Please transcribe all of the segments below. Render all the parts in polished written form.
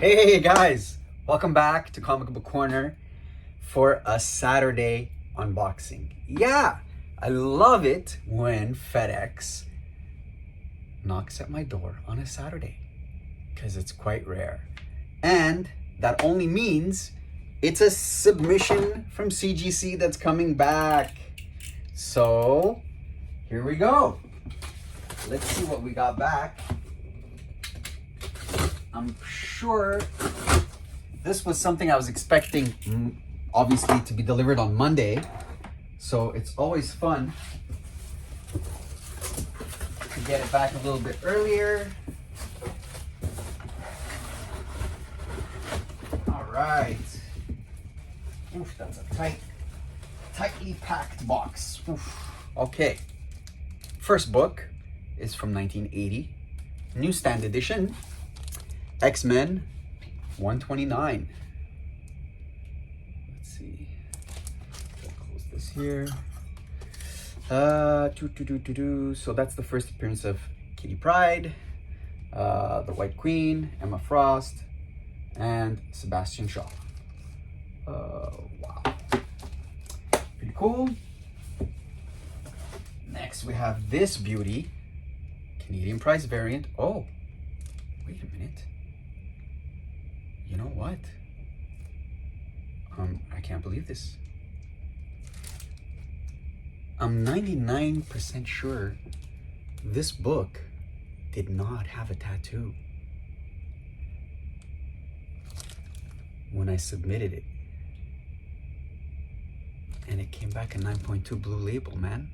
Hey guys, welcome back to Comic Book Corner for a Saturday unboxing. Yeah, I love it when FedEx knocks at my door on a Saturday because it's quite rare. And that only means it's a submission from CGC that's coming back. So here we go. Let's see what we got back. I'm sure this was something I was expecting, obviously, to be delivered on Monday. So it's always fun to get it back a little bit earlier. All right. Oof, that's a tightly packed box. Oof. Okay. First book is from 1980, newsstand edition. X-Men 129. Let's see. Close this here. So that's the first appearance of Kitty Pryde, the White Queen, Emma Frost, and Sebastian Shaw. Wow. Pretty cool. Next we have this beauty, Canadian price variant. Oh, wait a minute. You know what? I can't believe this. I'm 99% sure this book did not have a tattoo when I submitted it. And it came back a 9.2 blue label, man.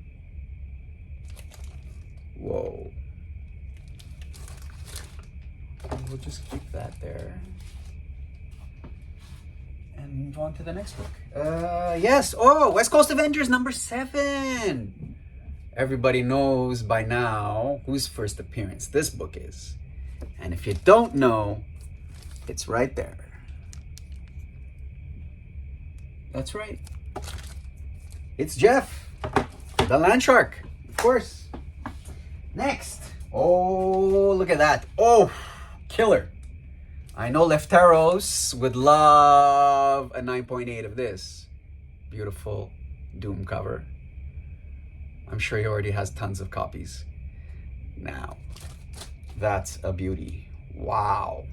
Whoa. We'll just keep that there and move on to the next book. Yes. Oh, West Coast Avengers #7. Everybody knows by now whose first appearance this book is. And if you don't know, it's right there. That's right. It's Jeff, the Land Shark, of course. Next. Oh, look at that. Oh, killer. I know Lefteros would love a 9.8 of this. Beautiful Doom cover. I'm sure he already has tons of copies. Now, that's a beauty. Wow.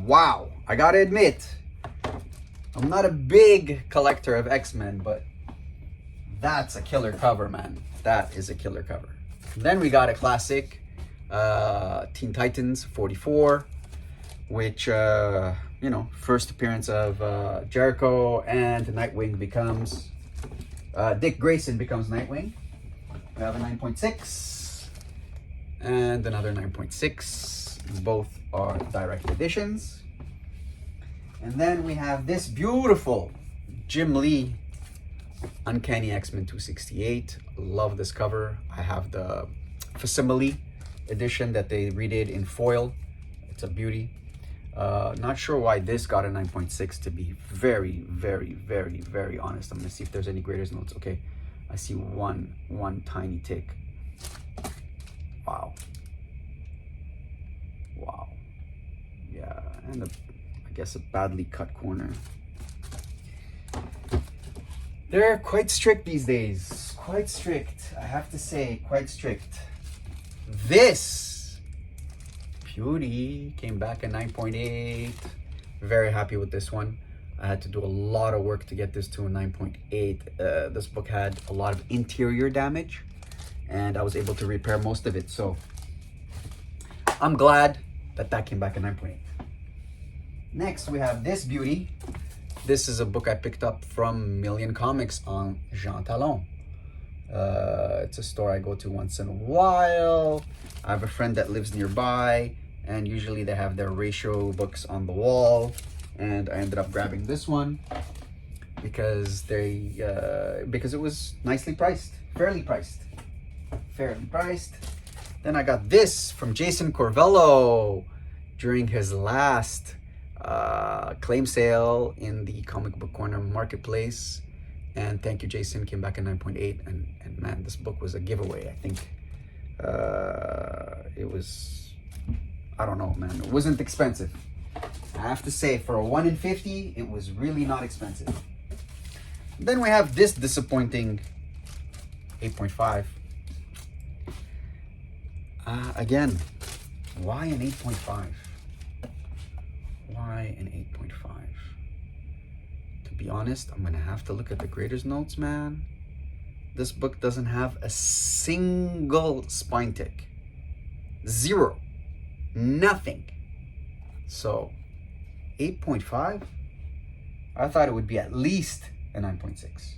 Wow. I gotta admit, I'm not a big collector of X-Men, but that's a killer cover, man. That is a killer cover. Then we got a classic, Teen Titans 44. Which, first appearance of Jericho and Nightwing becomes, Dick Grayson becomes Nightwing. We have a 9.6 and another 9.6. Both are direct editions. And then we have this beautiful Jim Lee Uncanny X-Men 268. Love this cover. I have the facsimile edition that they redid in foil. It's a beauty. Not sure why this got a 9.6, to be very, very, very, very honest. I'm gonna see if there's any graders notes. Okay, I see one tiny tick. Wow. Wow. Yeah, and I guess a badly cut corner. They're quite strict these days. Quite strict. I have to say, quite strict. This beauty came back at 9.8. Very happy with this one. I had to do a lot of work to get this to a 9.8. This book had a lot of interior damage and I was able to repair most of it. So I'm glad that came back at 9.8. Next, we have this beauty. This is a book I picked up from Million Comics on Jean Talon. It's a store I go to once in a while. I have a friend that lives nearby, and usually they have their ratio books on the wall. And I ended up grabbing this one because because it was nicely priced, fairly priced. Then I got this from Jason Corvello during his last claim sale in the Comic Book Corner marketplace. And thank you, Jason. Came back at 9.8, and man, this book was a giveaway. I think it was, I don't know, man. It wasn't expensive. have to say, for a 1 in 50, it was really not expensive. Then we have this disappointing 8.5. Again, why an 8.5? Why an 8.5? To be honest, I'm gonna have to look at the grader's notes, man. This book doesn't have a single spine tick. Zero. Nothing. So 8.5, I thought it would be at least a 9.6.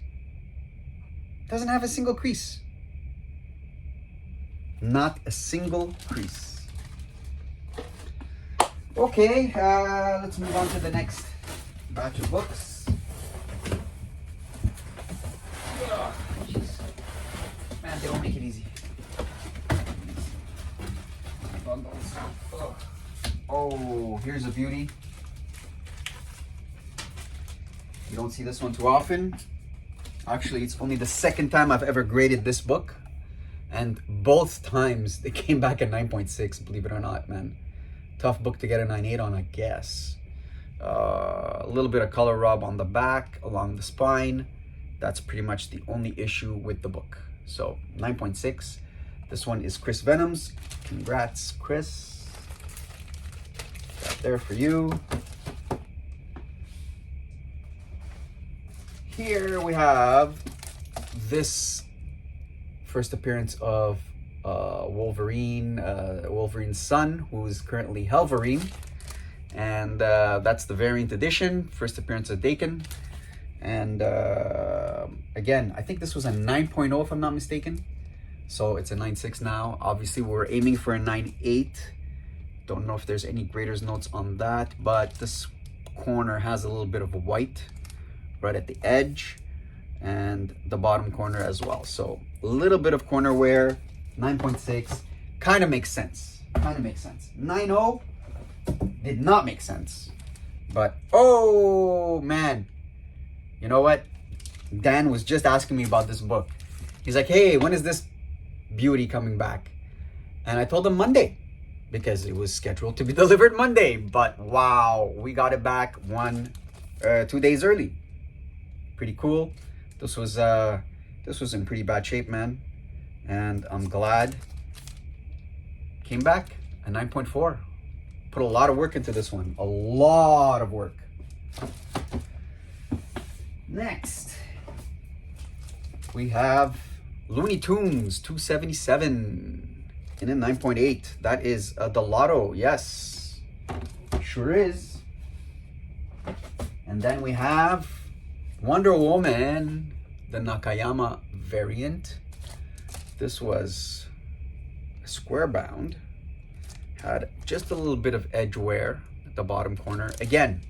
Doesn't have a single crease. Not a single crease. Okay, let's move on to the next batch of books. Oh, jeez. Man, they don't make it easy. Oh, here's a beauty. You don't see this one too often. Actually, it's only the second time I've ever graded this book. And both times they came back at 9.6, believe it or not, man. Tough book to get a 9.8 on, I guess. A little bit of color rub on the back, along the spine. That's pretty much the only issue with the book. So 9.6. This one is Chris Venom's. Congrats, Chris. Got there for you. Here we have this first appearance of Wolverine, Wolverine's son, who is currently Helverine. And that's the variant edition, first appearance of Dakin. And again, I think this was a 9.0 if I'm not mistaken. So it's a 9.6 now. Obviously, we're aiming for a 9.8. Don't know if there's any grader's notes on that, but this corner has a little bit of white right at the edge and the bottom corner as well. So a little bit of corner wear, 9.6, kind of makes sense. 9.0 did not make sense. But, oh man, you know what? Dan was just asking me about this book. He's like, hey, when is this beauty coming back? And I told him Monday, because it was scheduled to be delivered Monday. But wow, we got it back 2 days early. Pretty cool. This was in pretty bad shape, man. And I'm glad came back a 9.4. Put a lot of work into this one. A lot of work. Next, we have Looney Tunes 277 in a 9.8. That is a Delato. Yes, sure is. And then we have Wonder Woman, the Nakayama variant. This was square bound. Had just a little bit of edge wear at the bottom corner. Again,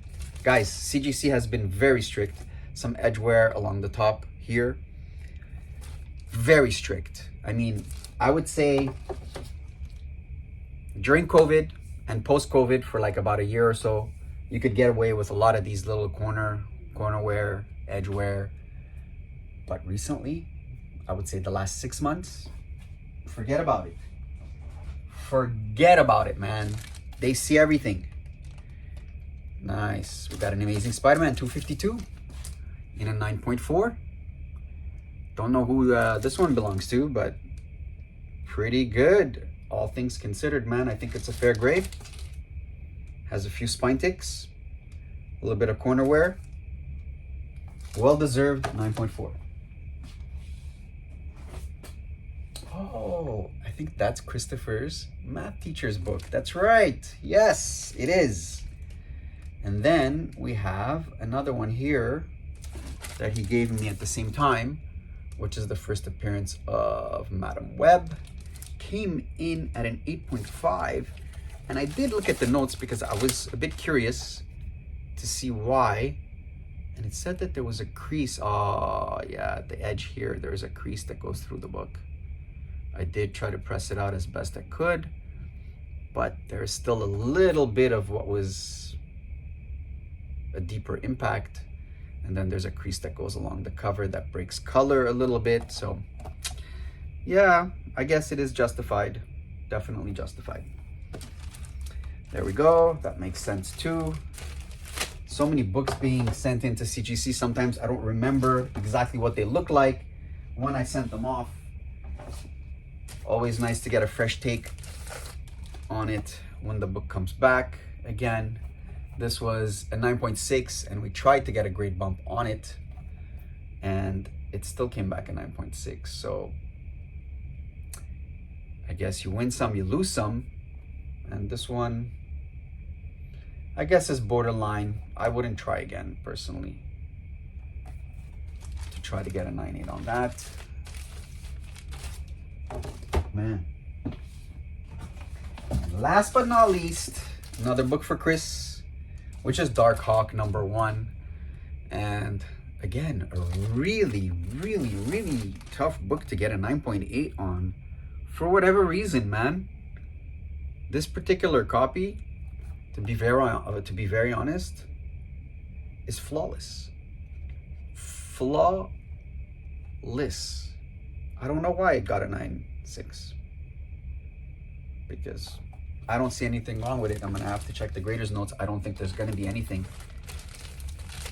guys, CGC has been very strict. Some edge wear along the top here. Very strict. I mean, I would say during COVID and post-COVID for like about a year or so, you could get away with a lot of these little corner wear, edge wear. But recently, I would say the last 6 months, forget about it. Forget about it, man. They see everything. Nice. We got an Amazing Spider-Man 252 in a 9.4. Don't know who this one belongs to, but pretty good. All things considered, man. I think it's a fair grade. Has a few spine ticks. A little bit of corner wear. Well-deserved 9.4. Oh, I think that's Christopher's math teacher's book. That's right. Yes, it is. And then we have another one here that he gave me at the same time, which is the first appearance of Madam Web. Came in at an 8.5. And I did look at the notes because I was a bit curious to see why. And it said that there was a crease. Oh, yeah, at the edge here, there's a crease that goes through the book. I did try to press it out as best I could, but there's still a little bit of what was a deeper impact. And then there's a crease that goes along the cover that breaks color a little bit. So yeah, I guess it is justified. Definitely justified. There we go. That makes sense too. So many books being sent into CGC. Sometimes I don't remember exactly what they look like when I sent them off. Always nice to get a fresh take on it when the book comes back. Again, this was a 9.6 and we tried to get a grade bump on it and it still came back a 9.6. So I guess you win some, you lose some. And this one, I guess, is borderline. I wouldn't try again personally to try to get a 9.8 on that. Man. Last but not least, another book for Chris, which is Dark Hawk #1. And again, a really, really, really tough book to get a 9.8 on for whatever reason, man. This particular copy, to be very honest, is flawless. Flawless. I don't know why it got a 9.6. Because I don't see anything wrong with it. I'm gonna have to check the grader's notes. I don't think there's gonna be anything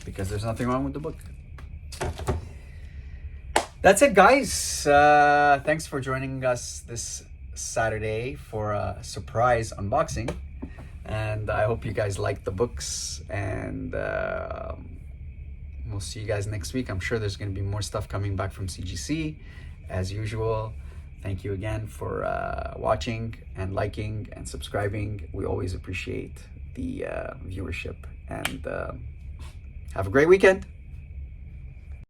because there's nothing wrong with the book. That's it, guys. Thanks for joining us this Saturday for a surprise unboxing. And I hope you guys like the books. And we'll see you guys next week. I'm sure there's gonna be more stuff coming back from CGC as usual. Thank you again for watching and liking and subscribing. We always appreciate the viewership. And have a great weekend.